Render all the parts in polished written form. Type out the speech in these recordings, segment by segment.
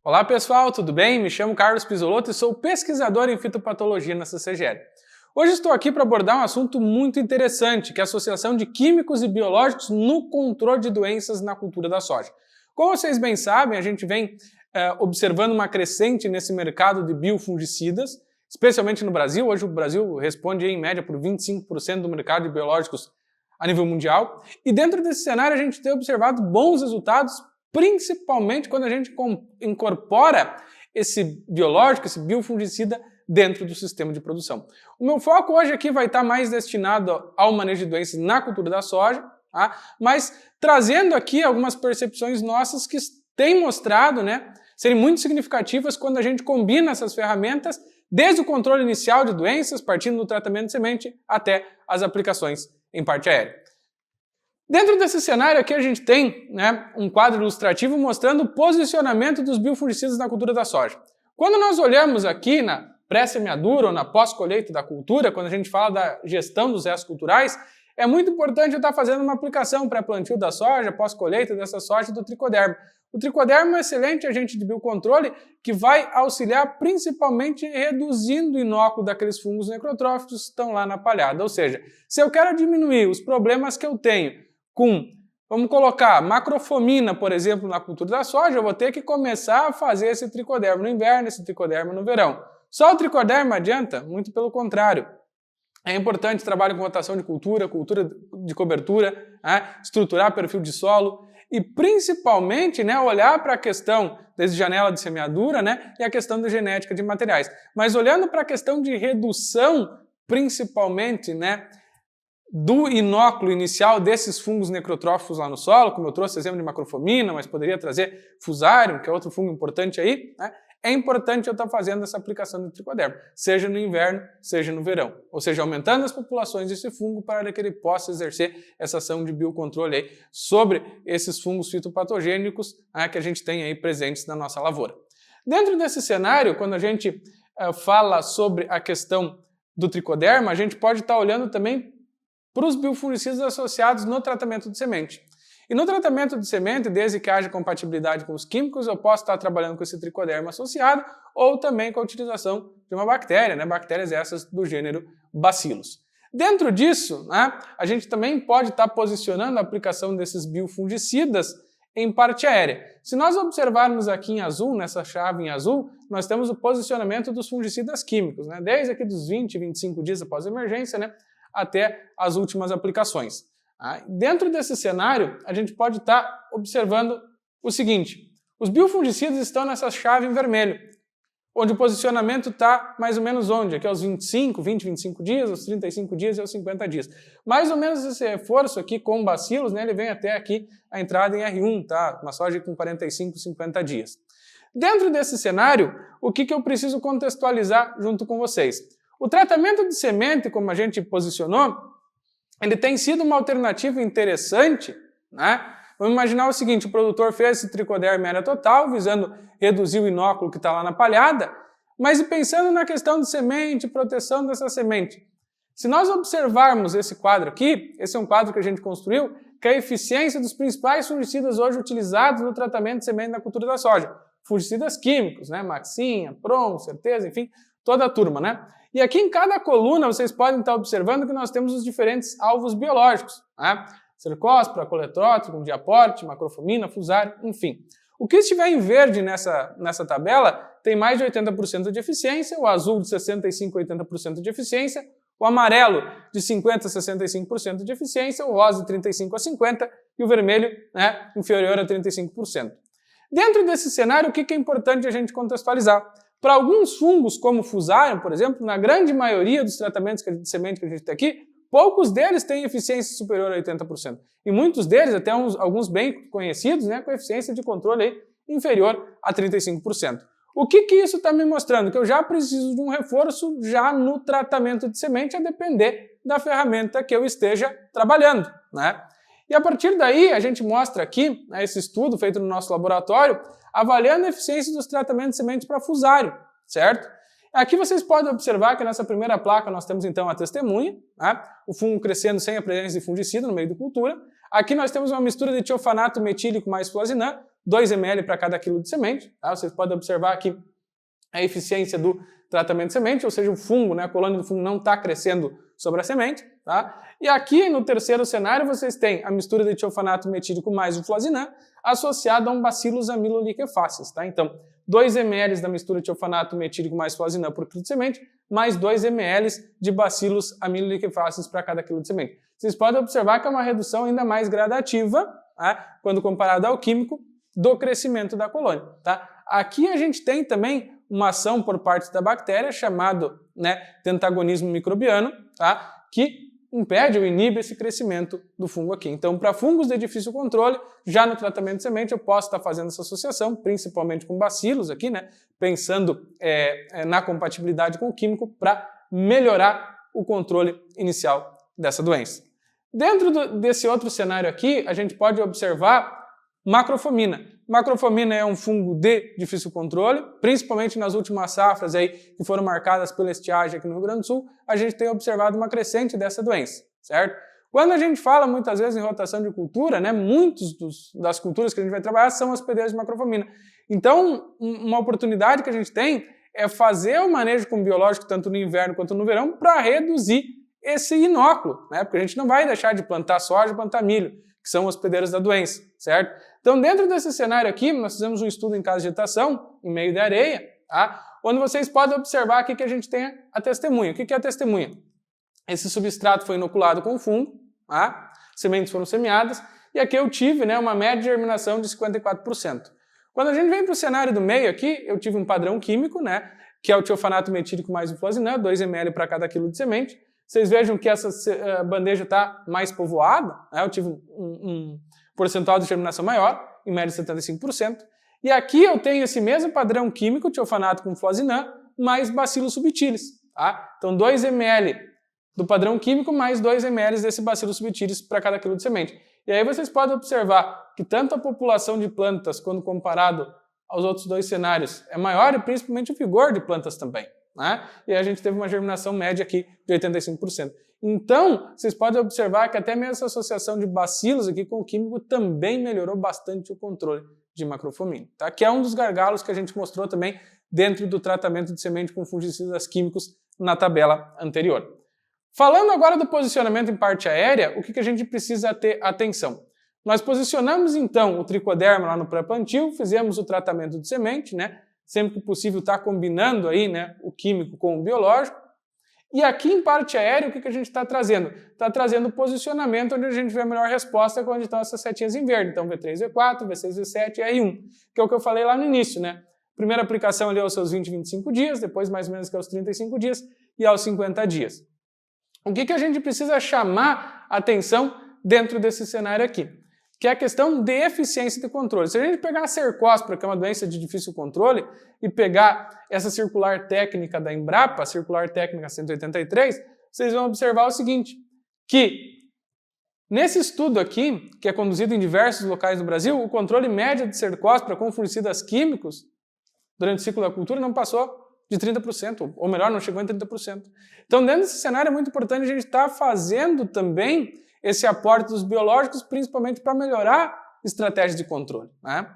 Olá pessoal, tudo bem? Me chamo Carlos Pisolotto e sou pesquisador em fitopatologia na CCGL. Hoje estou aqui para abordar um assunto muito interessante, que é a associação de químicos e biológicos no controle de doenças na cultura da soja. Como vocês bem sabem, a gente vem observando uma crescente nesse mercado de biofungicidas, especialmente no Brasil. Hoje o Brasil responde em média por 25% do mercado de biológicos a nível mundial. E dentro desse cenário a gente tem observado bons resultados, principalmente quando a gente incorpora esse biológico, esse biofungicida, dentro do sistema de produção. O meu foco hoje aqui vai estar mais destinado ao manejo de doenças na cultura da soja, tá? Mas trazendo aqui algumas percepções nossas que têm mostrado, serem muito significativas quando a gente combina essas ferramentas, desde o controle inicial de doenças, partindo do tratamento de semente, até as aplicações em parte aérea. Dentro desse cenário aqui a gente tem um quadro ilustrativo mostrando o posicionamento dos biofungicidas na cultura da soja. Quando nós olhamos aqui na pré-semeadura ou na pós-colheita da cultura, quando a gente fala da gestão dos restos culturais, é muito importante eu estar fazendo uma aplicação pré-plantio da soja, pós-colheita dessa soja do tricoderma. O tricoderma é um excelente agente de biocontrole que vai auxiliar principalmente reduzindo o inóculo daqueles fungos necrotróficos que estão lá na palhada. Ou seja, se eu quero diminuir os problemas que eu tenho com, vamos colocar, macrofomina, por exemplo, na cultura da soja, eu vou ter que começar a fazer esse tricoderma no inverno, esse tricoderma no verão. Só o tricoderma adianta? Muito pelo contrário. É importante trabalhar com rotação de cultura, cultura de cobertura, estruturar perfil de solo e principalmente olhar para a questão desde janela de semeadura e a questão da genética de materiais. Mas olhando para a questão de redução, principalmente, do inóculo inicial desses fungos necrotróficos lá no solo, como eu trouxe exemplo de macrofomina, mas poderia trazer fusarium, que é outro fungo importante aí, é importante eu estar fazendo essa aplicação do tricoderma, seja no inverno, seja no verão. Ou seja, aumentando as populações desse fungo para que ele possa exercer essa ação de biocontrole aí sobre esses fungos fitopatogênicos que a gente tem aí presentes na nossa lavoura. Dentro desse cenário, quando a gente fala sobre a questão do tricoderma, a gente pode estar olhando também para os biofungicidas associados no tratamento de semente. E no tratamento de semente, desde que haja compatibilidade com os químicos, eu posso estar trabalhando com esse tricoderma associado ou também com a utilização de uma bactéria, bactérias essas do gênero Bacillus. Dentro disso, a gente também pode estar posicionando a aplicação desses biofungicidas em parte aérea. Se nós observarmos aqui em azul, nessa chave em azul, nós temos o posicionamento dos fungicidas químicos, desde aqui dos 20, 25 dias após a emergência, até as últimas aplicações. Dentro desse cenário, a gente pode estar observando o seguinte: os biofungicidas estão nessa chave em vermelho, onde o posicionamento está mais ou menos onde? Aqui aos 25 dias, aos 35 dias e aos 50 dias. Mais ou menos esse reforço aqui com bacilos, ele vem até aqui a entrada em R1, uma soja com 45, 50 dias. Dentro desse cenário, o que eu preciso contextualizar junto com vocês? O tratamento de semente, como a gente posicionou, ele tem sido uma alternativa interessante, Vamos imaginar o seguinte: o produtor fez esse tricoderma em área total, visando reduzir o inóculo que está lá na palhada, mas pensando na questão de semente, proteção dessa semente. Se nós observarmos esse quadro aqui, esse é um quadro que a gente construiu, que é a eficiência dos principais fungicidas hoje utilizados no tratamento de semente na cultura da soja. Fungicidas químicos, Maxinha, Prom, Certeza, enfim, toda a turma, E aqui em cada coluna vocês podem estar observando que nós temos os diferentes alvos biológicos, Cercospora, coletrótrico, diaporte, macrofomina, fusarium, enfim. O que estiver em verde nessa tabela tem mais de 80% de eficiência, o azul de 65% a 80% de eficiência, o amarelo de 50% a 65% de eficiência, o rosa de 35% a 50% e o vermelho inferior a 35%. Dentro desse cenário, o que é importante a gente contextualizar? Para alguns fungos, como o fusarium, por exemplo, na grande maioria dos tratamentos de semente que a gente tem aqui, poucos deles têm eficiência superior a 80%. E muitos deles, até alguns bem conhecidos, com eficiência de controle aí inferior a 35%. O que isso está me mostrando? Que eu já preciso de um reforço já no tratamento de semente, a depender da ferramenta que eu esteja trabalhando, E a partir daí, a gente mostra aqui, esse estudo feito no nosso laboratório, avaliando a eficiência dos tratamentos de semente para fusarium, certo? Aqui vocês podem observar que nessa primeira placa nós temos então a testemunha, o fungo crescendo sem a presença de fungicida no meio da cultura. Aqui nós temos uma mistura de tiofanato metílico mais fluazinã, 2 ml para cada quilo de semente. Tá? Vocês podem observar aqui a eficiência do tratamento de semente, ou seja, o fungo, né, a colônia do fungo não está crescendo sobre a semente. Tá? E aqui no terceiro cenário vocês têm a mistura de tiofanato metílico mais o fluazinã associado a um Bacillus amyloliquefaces. Tá? Então, 2 ml da mistura de tiofanato metílico mais fluazinã por quilo de semente, mais 2 ml de Bacillus amyloliquefaces para cada quilo de semente. Vocês podem observar que é uma redução ainda mais gradativa, tá? Quando comparado ao químico, do crescimento da colônia. Tá? Aqui a gente tem também uma ação por parte da bactéria chamada, né, tentagonismo microbiano, tá? Que impede ou inibe esse crescimento do fungo aqui. Então, para fungos de difícil controle, já no tratamento de semente eu posso estar fazendo essa associação, principalmente com bacilos aqui, né, pensando na compatibilidade com o químico para melhorar o controle inicial dessa doença. Dentro desse outro cenário aqui, a gente pode observar macrofomina. Macrofomina é um fungo de difícil controle, principalmente nas últimas safras aí, que foram marcadas pela estiagem aqui no Rio Grande do Sul, a gente tem observado uma crescente dessa doença, certo? Quando a gente fala muitas vezes em rotação de cultura, né, muitas das culturas que a gente vai trabalhar são hospedeiros de macrofomina. Então, uma oportunidade que a gente tem é fazer o manejo com biológico tanto no inverno quanto no verão para reduzir esse inóculo, né? Porque a gente não vai deixar de plantar soja e plantar milho, que são hospedeiros da doença, certo? Então, dentro desse cenário aqui, nós fizemos um estudo em casa de vegetação, em meio de areia, tá? Onde vocês podem observar aqui que a gente tem a testemunha. O que é a testemunha? Esse substrato foi inoculado com fungo, tá? Sementes foram semeadas, e aqui eu tive, né, uma média de germinação de 54%. Quando a gente vem para o cenário do meio aqui, eu tive um padrão químico, né, que é o tiofanato metílico mais o fluazinã, 2 ml para cada quilo de semente. Vocês vejam que essa bandeja está mais povoada, né? Eu tive um percentual de germinação maior, em média 75%. E aqui eu tenho esse mesmo padrão químico, tiofanato com fluazinã, mais Bacillus subtilis. Tá? Então 2 ml do padrão químico, mais 2 ml desse Bacillus subtilis para cada quilo de semente. E aí vocês podem observar que tanto a população de plantas, quando comparado aos outros dois cenários, é maior e principalmente o vigor de plantas também. Né? E aí a gente teve uma germinação média aqui de 85%. Então, vocês podem observar que até mesmo essa associação de bacilos aqui com o químico também melhorou bastante o controle de macrofomina, tá? Que é um dos gargalos que a gente mostrou também dentro do tratamento de semente com fungicidas químicos na tabela anterior. Falando agora do posicionamento em parte aérea, o que a gente precisa ter atenção? Nós posicionamos então o tricoderma lá no pré-plantio, fizemos o tratamento de semente, né? Sempre que possível está combinando aí, né, o químico com o biológico. E aqui em parte aérea, o que a gente está trazendo? Está trazendo o posicionamento onde a gente vê a melhor resposta, onde estão essas setinhas em verde. Então V3, V4, V6, V7 e R1, que é o que eu falei lá no início, né? Primeira aplicação ali aos seus 20, 25 dias, depois mais ou menos que aos 35 dias e aos 50 dias. O que a gente precisa chamar atenção dentro desse cenário aqui? Que é a questão de eficiência de controle. Se a gente pegar a cercóspora, que é uma doença de difícil controle, e pegar essa circular técnica da Embrapa, a circular técnica 183, vocês vão observar o seguinte, que nesse estudo aqui, que é conduzido em diversos locais do Brasil, o controle médio de cercóspora com fungicidas químicos durante o ciclo da cultura não passou de 30%, ou melhor, não chegou em 30%. Então, dentro desse cenário é muito importante a gente estar fazendo também esse aporte dos biológicos, principalmente para melhorar estratégias de controle. Né?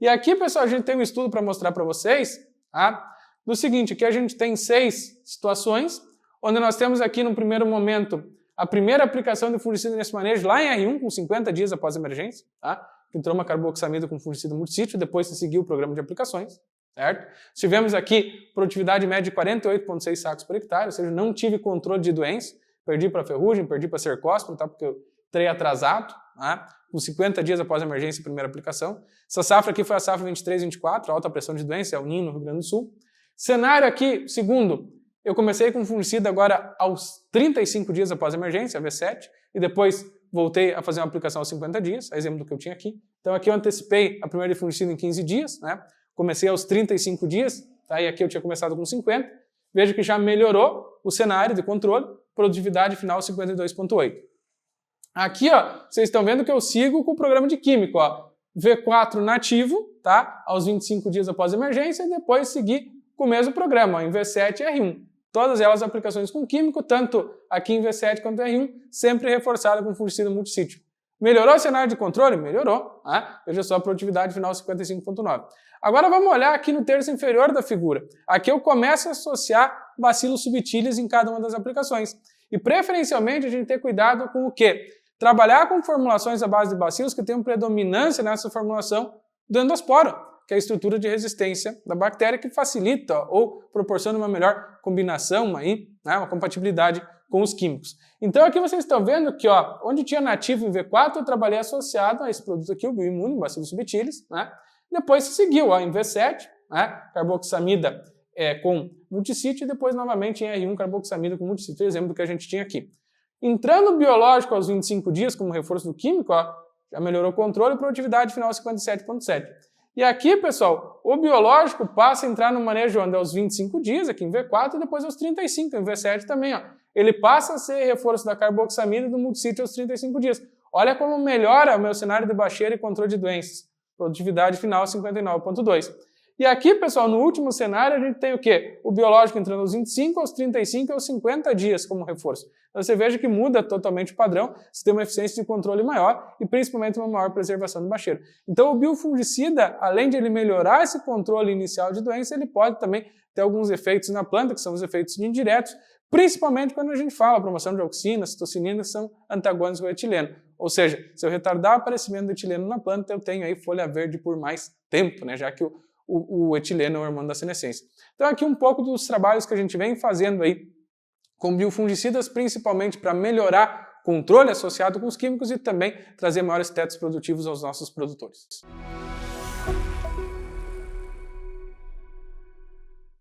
E aqui, pessoal, a gente tem um estudo para mostrar para vocês, tá? Do seguinte, que a gente tem 6 situações, onde nós temos aqui no primeiro momento a primeira aplicação de fungicida nesse manejo lá em R1, com 50 dias após a emergência, tá? Pintroma carboxamida com fungicida multissítio, depois se seguiu o programa de aplicações. Certo? Tivemos aqui produtividade média de 48,6 sacos por hectare, ou seja, não tive controle de doença, perdi para ferrugem, perdi para cercóspora, tá? Porque eu entrei atrasado, tá? Com 50 dias após a emergência, primeira aplicação. Essa safra aqui foi a safra 23-24, alta pressão de doença, El Niño no Rio Grande do Sul. Cenário aqui, segundo, eu comecei com fungicida agora aos 35 dias após a emergência, a V7, e depois voltei a fazer uma aplicação aos 50 dias, a exemplo do que eu tinha aqui. Então aqui eu antecipei a primeira de fungicida em 15 dias, né? Comecei aos 35 dias, tá? E aqui eu tinha começado com 50. Vejo que já melhorou o cenário de controle, produtividade final 52,8. Aqui, ó, vocês estão vendo que eu sigo com o programa de químico, ó, V4 nativo, tá? Aos 25 dias após a emergência, e depois seguir com o mesmo programa, ó, em V7 e R1. Todas elas aplicações com químico, tanto aqui em V7 quanto em R1, sempre reforçada com fungicida multissítio. Melhorou o cenário de controle? Melhorou. Né? Veja só a produtividade final 55,9. Agora vamos olhar aqui no terço inferior da figura. Aqui eu começo a associar bacilos subtilis em cada uma das aplicações. E preferencialmente a gente tem cuidado com o quê? Trabalhar com formulações à base de bacilos que tenham predominância nessa formulação do endosporo, que é a estrutura de resistência da bactéria que facilita ou proporciona uma melhor combinação, aí, né, uma compatibilidade com os químicos. Então aqui vocês estão vendo que onde tinha nativo em V4, eu trabalhei associado a esse produto aqui, o bioimune, bacillus subtilis, né? Depois se seguiu em V7, né, carboxamida com multisítio, e depois novamente em R1 carboxamida com multisítio, exemplo do que a gente tinha aqui. Entrando biológico aos 25 dias como reforço do químico, já melhorou o controle e produtividade final 57,7. E aqui, pessoal, o biológico passa a entrar no manejo onde aos 25 dias, aqui em V4, e depois aos 35, em V7 também. Ele passa a ser reforço da carboxamida e do multisítio aos 35 dias. Olha como melhora o meu cenário de baixeira e controle de doenças. Produtividade final 59,2. E aqui, pessoal, no último cenário, a gente tem o quê? O biológico entrando aos 25, aos 35 e aos 50 dias como reforço. Então você veja que muda totalmente o padrão, você tem uma eficiência de controle maior e principalmente uma maior preservação do bacheiro. Então o biofungicida, além de ele melhorar esse controle inicial de doença, ele pode também ter alguns efeitos na planta, que são os efeitos indiretos, principalmente quando a gente fala promoção de auxina, citocinina, que são antagônicos ao etileno. Ou seja, se eu retardar o aparecimento do etileno na planta, eu tenho aí folha verde por mais tempo, né? Já que o etileno é o hormônio da senescência. Então aqui um pouco dos trabalhos que a gente vem fazendo aí com biofungicidas, principalmente para melhorar controle associado com os químicos e também trazer maiores tetos produtivos aos nossos produtores.